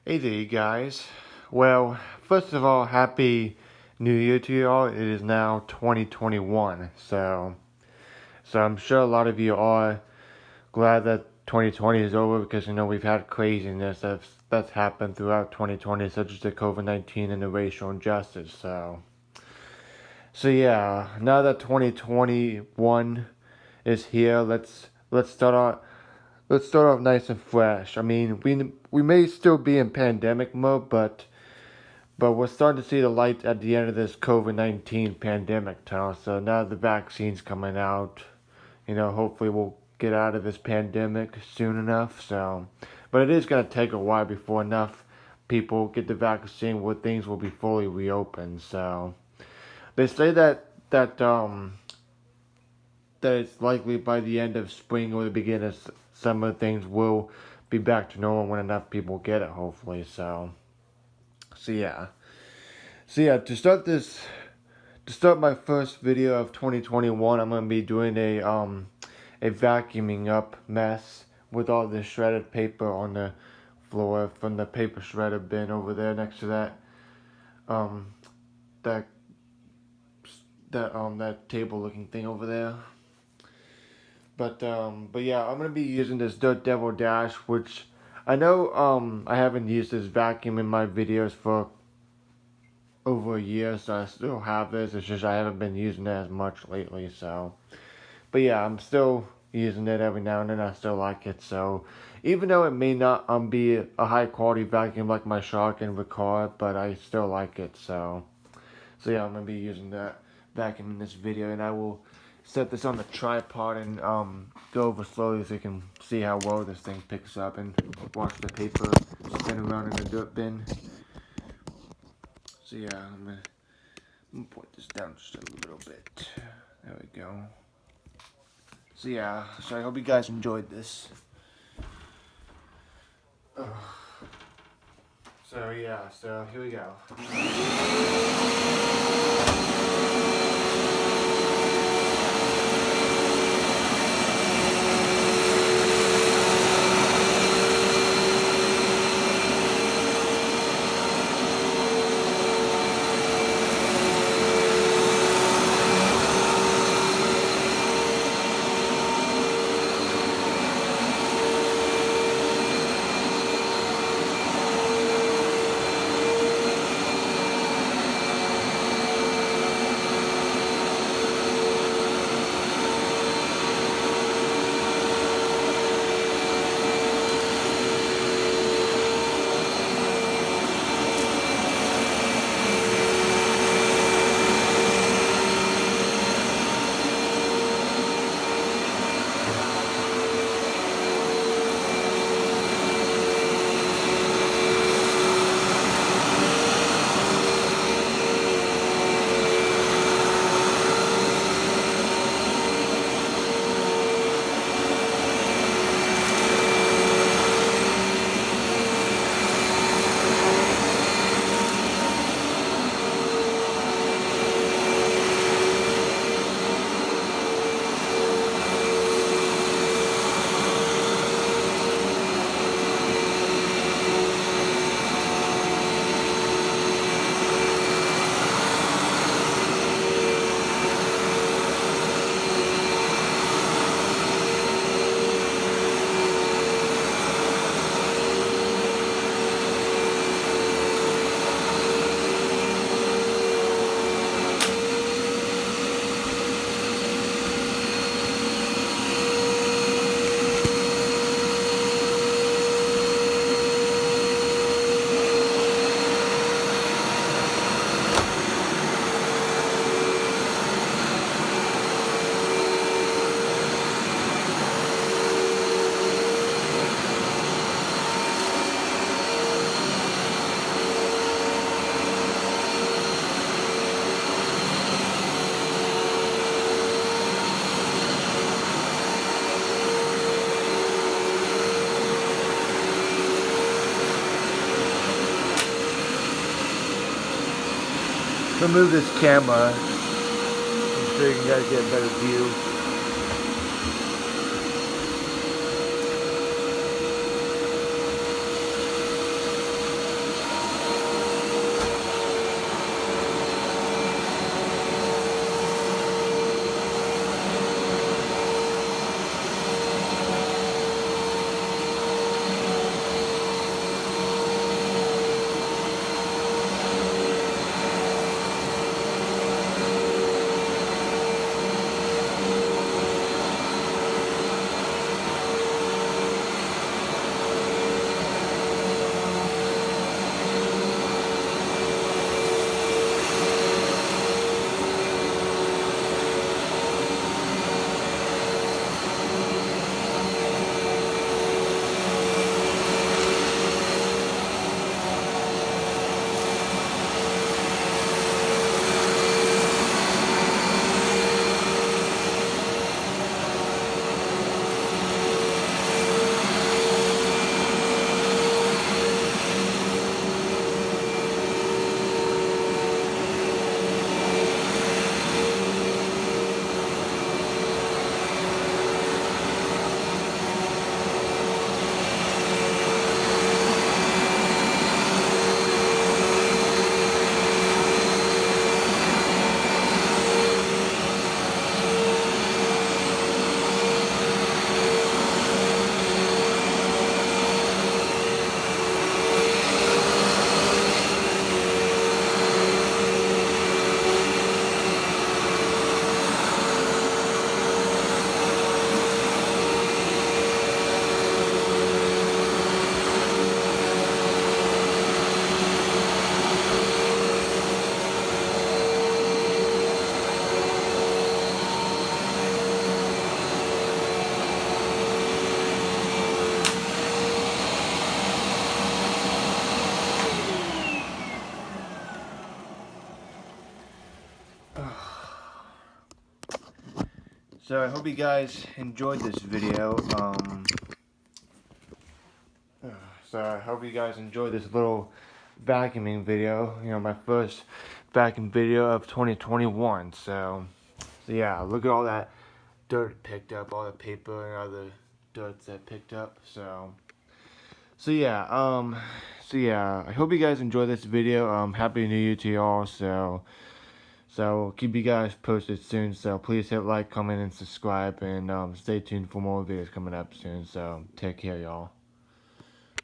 Hey there, you guys. Well, first of all, Happy New Year to you all. It is now 2021, so I'm sure a lot of you are glad that 2020 is over because we've had craziness that's happened throughout 2020, such as the COVID-19 and the racial injustice. So yeah, now that 2021 is here, let's start off nice and fresh. I mean, we may still be in pandemic mode, but we're starting to see the light at the end of this COVID-19 pandemic tunnel. So now the vaccine's coming out. Hopefully we'll get out of this pandemic soon enough. But it is going to take a while before enough people get the vaccine where things will be fully reopened. So they say that it's likely by the end of spring or the beginning of summer things will be back to normal when enough people get it. Hopefully, so yeah. So yeah, to start my first video of 2021, I'm gonna be doing a vacuuming up mess with all the shredded paper on the floor from the paper shredder bin over there next to um that that table looking thing over there. But yeah, I'm gonna be using this Dirt Devil Dash, which I know I haven't used this vacuum in my videos for over a year, so I still have this. It's just I haven't been using it as much lately. But yeah, I'm still using it every now and then. I still like it. So even though it may not be a high quality vacuum like my Shark and Ricard, but I still like it. So yeah, I'm gonna be using that vacuum in this video, and I will set this on the tripod and go over slowly so you can see how well this thing picks up and watch the paper spin around in the dirt bin. So yeah, I'm gonna point this down just a little bit. There we go. So yeah, so I hope you guys enjoyed this. Ugh. So yeah, so here we go. So move this camera. I'm sure you guys get a better view. So I hope you guys enjoyed this video. So I hope you guys enjoyed this little vacuuming video. You know, my first vacuum video of 2021. So yeah, look at all that dirt picked up, all the paper and other dirt that picked up. So yeah, I hope you guys enjoyed this video. Happy New Year to y'all. So keep you guys posted soon. So please hit like, comment, and subscribe, and stay tuned for more videos coming up soon. So take care, y'all.